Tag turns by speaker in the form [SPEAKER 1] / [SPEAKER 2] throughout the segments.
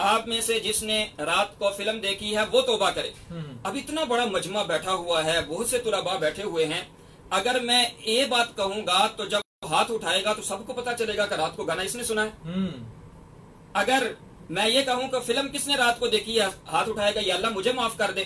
[SPEAKER 1] آپ میں سے جس نے رات کو فلم دیکھی ہے وہ توبہ کرے. اب اتنا بڑا مجمع بیٹھا ہوا ہے, بہت سے طلباء بیٹھے ہوئے ہیں, اگر میں یہ بات کہوں گا تو جب ہاتھ اٹھائے گا تو سب کو پتا چلے گا کہ رات کو گانا اس نے سنا ہے. اگر میں یہ کہوں کہ فلم کس نے رات کو دیکھی ہے, ہاتھ اٹھائے گا یا اللہ مجھے معاف کر دے,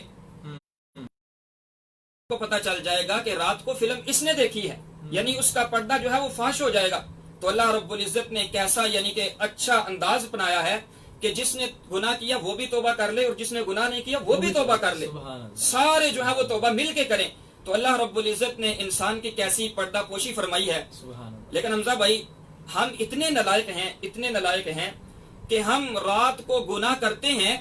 [SPEAKER 1] کو پتا چل جائے گا کہ رات کو فلم اس نے دیکھی ہے, یعنی اس کا پردہ جو ہے وہ فاش ہو جائے گا. تو اللہ رب العزت نے کیسا یعنی کہ اچھا انداز اپنایا ہے کہ جس نے گناہ کیا وہ بھی توبہ کر لے اور جس نے گناہ نہیں کیا وہ بھی توبہ کر لے, سارے جو ہے وہ توبہ مل کے کریں. تو اللہ رب العزت نے انسان کی کیسی پردہ پوشی فرمائی ہے. لیکن حمزہ بھائی ہم اتنے نالائق ہیں کہ ہم رات کو گناہ کرتے ہیں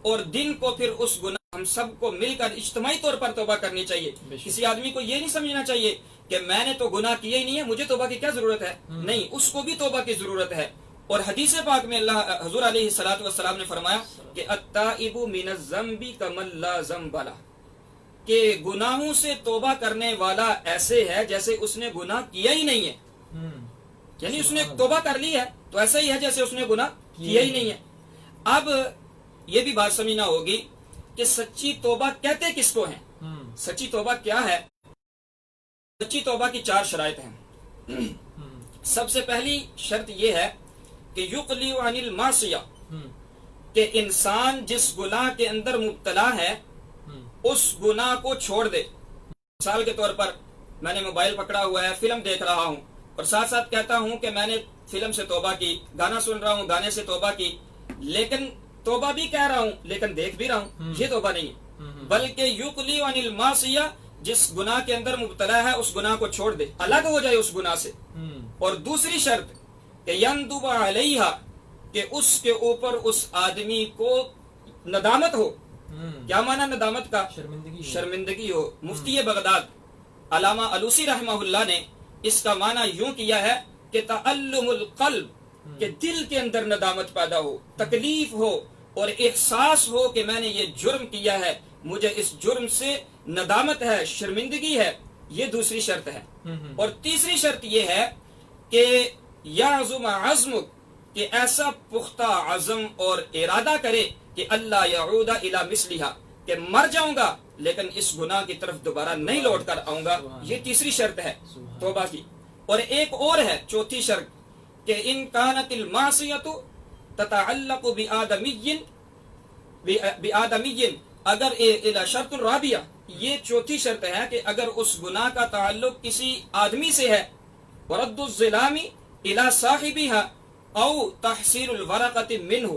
[SPEAKER 1] اور دن کو پھر اس گناہ ہم سب کو مل کر اجتماعی طور پر توبہ کرنی چاہیے. کسی آدمی کو یہ نہیں سمجھنا چاہیے کہ میں نے تو گناہ کیا ہی نہیں ہے, مجھے توبہ کی کیا ضرورت ہے. نہیں, اس کو بھی توبہ کی ضرورت ہے. اور حدیث پاک میں اللہ حضور علیہ الصلوۃ والسلام نے فرمایا کہ التائب من الذنب کمن لا ذنب لہ, کہ گناہوں سے توبہ کرنے والا ایسے ہے جیسے اس نے گناہ کیا ہی نہیں ہے. یعنی اس نے توبہ کر لی ہے تو ایسا ہی ہے جیسے اس نے گناہ کیا ہی نہیں ہے. اب یہ بھی بات سمجھنا ہوگی کہ سچی توبہ کہتے کس کو ہیں, سچی توبہ کیا ہے. سچی توبہ کی 4 شرائط ہیں. سب سے پہلی شرط یہ ہے کہ یقلع عن المعصیہ, کہ انسان جس گناہ کے اندر مبتلا ہے اس گناہ کو چھوڑ دے. مثال کے طور پر میں نے موبائل پکڑا ہوا ہے, فلم دیکھ رہا ہوں اور ساتھ ساتھ کہتا ہوں کہ میں نے فلم سے توبہ کی, گانا سن رہا ہوں گانے سے توبہ کی, لیکن توبہ بھی کہہ رہا ہوں لیکن دیکھ بھی رہا ہوں, یہ توبہ نہیں ہے. بلکہ یقلع عن المعصیہ, جس گناہ کے اندر مبتلا ہے اس گناہ کو چھوڑ دے, الگ ہو جائے اس گناہ سے. اور دوسری شرط کہ یندب علیہ, کہ اس کے اوپر اس آدمی کو ندامت ہو. کیا معنی ندامت کا؟ شرمندگی ہو. مفتی بغداد علامہ علوسی رحمہ اللہ نے اس کا معنی یوں کیا ہے کہ تعلم القلب, کہ دل کے اندر ندامت پیدا ہو, تکلیف ہو اور احساس ہو کہ میں نے یہ جرم کیا ہے, مجھے اس جرم سے ندامت ہے, شرمندگی ہے. یہ دوسری شرط ہے. اور تیسری شرط یہ ہے کہ یعزم عزمک, کہ ایسا پختہ عزم اور ارادہ کرے کہ اللہ یعود الی مثلہا, کہ مر جاؤں گا لیکن اس گناہ کی طرف دوبارہ نہیں لوٹ کر آؤں گا. یہ تیسری شرط ہے توبہ کی. اور ایک اور ہے چوتھی شرط کہ ان کانت المعصیۃ تتعلق بآدمی, اگر الی شرط الرابعہ, یہ چوتھی شرط ہے کہ اگر اس گناہ کا تعلق کسی آدمی سے ہے, ورد الظلام الی صاحبہا او تحصیل الورقۃ منہ,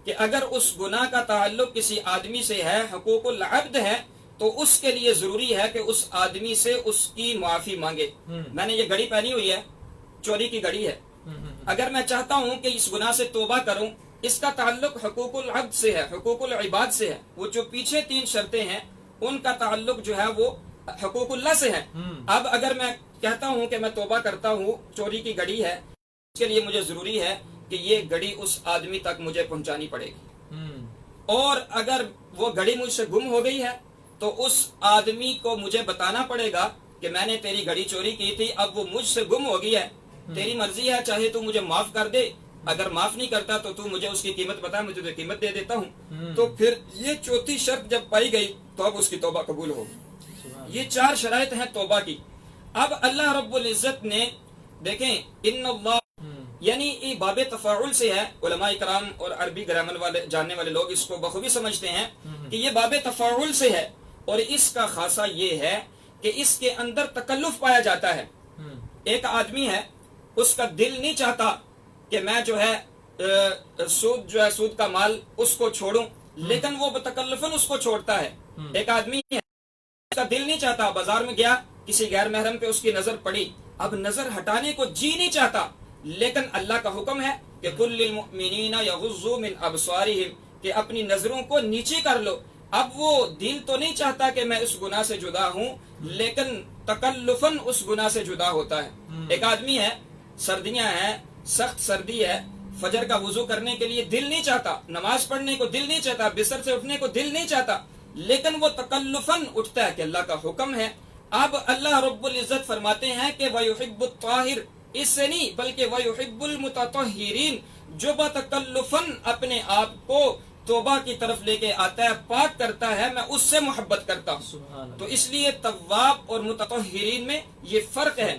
[SPEAKER 1] کہ اگر اس گناہ کا تعلق کسی آدمی سے ہے, حقوق العبد ہے, تو اس کے لیے ضروری ہے کہ اس آدمی سے اس کی معافی مانگے. میں نے یہ گھڑی پہنی ہوئی ہے, چوری کی گھڑی ہے, اگر میں چاہتا ہوں کہ اس گناہ سے توبہ کروں, اس کا تعلق حقوق العبد سے ہے, حقوق العباد سے ہے. وہ جو پیچھے 3 شرطیں ہیں ان کا تعلق جو ہے وہ حقوق اللہ سے ہے. اب اگر میں کہتا ہوں کہ میں توبہ کرتا ہوں, چوری کی گھڑی ہے, اس کے لیے مجھے ضروری ہے کہ یہ گھڑی اس آدمی تک مجھے پہنچانی پڑے گی. اور اگر وہ گھڑی مجھ سے گم ہو گئی ہے تو اس آدمی کو مجھے بتانا پڑے گا کہ میں نے تیری گھڑی چوری کی تھی, اب وہ مجھ سے گم ہو گئی ہے, تیری مرضی ہے, چاہے تو مجھے معاف کر دے, اگر معاف نہیں کرتا تو تو مجھے اس کی قیمت بتا, میں تجھے قیمت دے دیتا ہوں. تو پھر یہ چوتھی شرط جب پائی گئی تو اب اس کی توبہ قبول ہوگی. یہ 4 شرائط ہیں توبہ کی. اب اللہ رب العزت نے دیکھیں ان اللہ, یعنی یہ باب تفاعل سے ہے. علماء کرام اور عربی گرامر والے جاننے والے لوگ اس کو بخوبی سمجھتے ہیں کہ یہ باب تفاعل سے ہے, اور اس کا خاصہ یہ ہے کہ اس کے اندر تکلف پایا جاتا ہے. ایک آدمی ہے, اس کا دل نہیں چاہتا کہ میں جو ہے سود کا مال اس کو چھوڑوں, لیکن وہ تکلفاً اس کو چھوڑتا ہے. ایک آدمی ہے, اس کا دل نہیں چاہتا, بازار میں گیا, کسی غیر محرم پہ اس کی نظر پڑی, اب نظر ہٹانے کو جی نہیں چاہتا, لیکن اللہ کا حکم ہے کہ کل للمؤمنین یغضوا من ابصارہم, کہ اپنی نظروں کو نیچے کر لو. اب وہ دل تو نہیں چاہتا کہ میں اس گناہ سے جدا ہوں, لیکن تکلفاً اس گناہ سے جدا ہوتا ہے. ایک آدمی ہے, سردیاں ہیں, سخت سردی ہے, فجر کا وضو کرنے کے لیے دل نہیں چاہتا, نماز پڑھنے کو دل نہیں چاہتا, بستر سے اٹھنے کو دل نہیں چاہتا, لیکن وہ تکلفاً اٹھتا ہے کہ اللہ کا حکم ہے. اب اللہ رب العزت فرماتے ہیں کہ وَيُحِبُّ الطَّاهِرَ, اس سے نہیں بلکہ وَيُحِبُّ الْمُتَطَهِّرِينَ جو بتکلفاً اپنے آپ کو توبہ کی طرف لے کے آتا ہے پاک کرتا ہے میں اس سے محبت کرتا ہوں
[SPEAKER 2] سبحان اللہ.
[SPEAKER 1] تو اس لیے تواب اور متطہرین میں یہ فرق ہے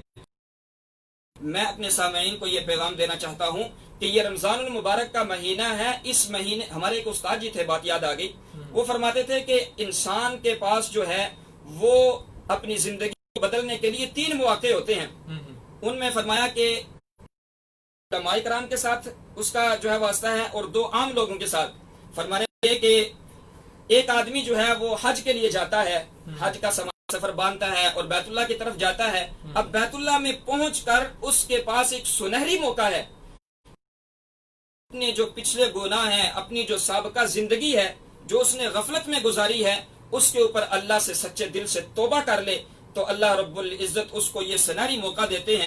[SPEAKER 1] میں اپنے سامعین کو یہ پیغام دینا چاہتا ہوں کہ یہ رمضان المبارک کا مہینہ ہے اس مہینے ہمارے ایک استاد جی تھے بات یاد آ گئی وہ فرماتے تھے کہ انسان کے پاس جو ہے وہ اپنی زندگی کو بدلنے کے لیے 3 مواقع ہوتے ہیں ان میں فرمایا کہ علماء کرام کے ساتھ اس کا جو ہے واسطہ ہے اور 2 عام لوگوں کے ساتھ فرمانے کہ ایک آدمی جو ہے وہ حج کے لیے جاتا ہے حج کا سفر باندھتا ہے اور بیت اللہ کی طرف جاتا ہے اب بیت اللہ میں پہنچ کر اس کے پاس ایک سنہری موقع ہے اپنے جو پچھلے گناہ ہیں اپنی جو سابقہ زندگی ہے جو اس نے غفلت میں گزاری ہے اس کے اوپر اللہ سے سچے دل سے توبہ کر لے تو اللہ رب العزت اس کو یہ سنہری موقع دیتے ہیں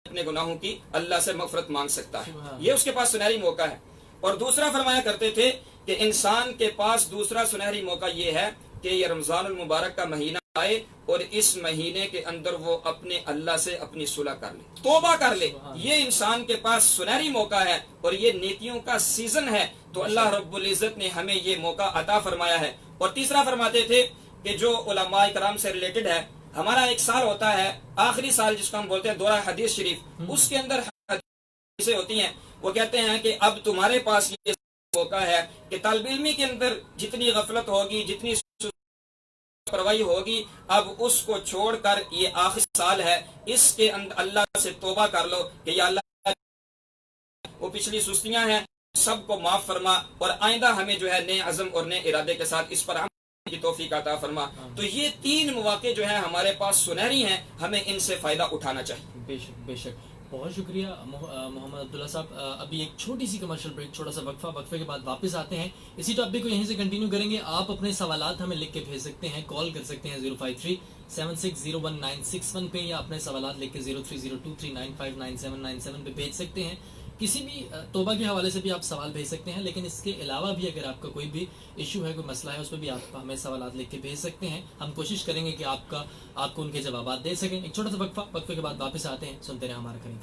[SPEAKER 1] اپنے گناہوں کی اللہ سے مغفرت مانگ سکتا ہے یہ اس کے پاس سنہری موقع ہے اور دوسرا فرمایا کرتے تھے کہ انسان کے پاس دوسرا سنہری موقع یہ ہے کہ یہ رمضان المبارک کا مہینہ آئے اور اس مہینے کے اندر وہ اپنے اللہ سے اپنی صلح کر لے توبہ کر لے یہ انسان کے پاس سنہری موقع ہے اور یہ نیکیوں کا سیزن ہے تو اللہ رب العزت نے ہمیں یہ موقع عطا فرمایا ہے اور تیسرا فرماتے تھے کہ جو علماء کرام سے ریلیٹڈ ہے ہمارا ایک سال ہوتا ہے آخری سال جس کو ہم بولتے ہیں دورہ حدیث شریف اس کے اندر حدیثیں ہوتی ہیں وہ کہتے ہیں کہ اب تمہارے پاس یہ موقع ہے کہ طالب علمی کے اندر جتنی غفلت ہوگی جتنی پرواہی ہوگی اب اس کو چھوڑ کر یہ آخری سال ہے اس کے اندر اللہ سے توبہ کر لو کہ یا اللہ وہ پچھلی سستیاں ہیں سب کو معاف فرما اور آئندہ ہمیں جو ہے نئے عزم اور نئے ارادے کے ساتھ اس پر عمل کی توفیق عطا فرما تو یہ 3 مواقع جو ہیں ہمارے پاس سنہری ہیں ہمیں ان سے فائدہ اٹھانا چاہیے
[SPEAKER 2] بے شک بے شک بہت شکریہ محمد عبداللہ صاحب ابھی ایک چھوٹی سی کمرشل بریک چھوٹا سا وقفے کے بعد واپس آتے ہیں اسی ٹاپک کو یہیں سے کنٹینیو کریں گے آپ اپنے سوالات ہمیں لکھ کے بھیج سکتے ہیں کال کر سکتے ہیں 053-7601-961 پہ یا اپنے سوالات لکھ کے 030239599797 پہ بھیج سکتے ہیں کسی بھی توبہ کے حوالے سے بھی آپ سوال بھیج سکتے ہیں لیکن اس کے علاوہ بھی اگر آپ کا کوئی بھی ایشو ہے کوئی مسئلہ ہے اس پہ بھی آپ ہمیں سوالات لکھ کے بھیج سکتے ہیں ہم کوشش کریں گے کہ آپ کو ان کے جوابات دے سکیں ایک چھوٹا سا وقفے کے بعد واپس آتے ہیں سنتے رہیں ہمارا کریں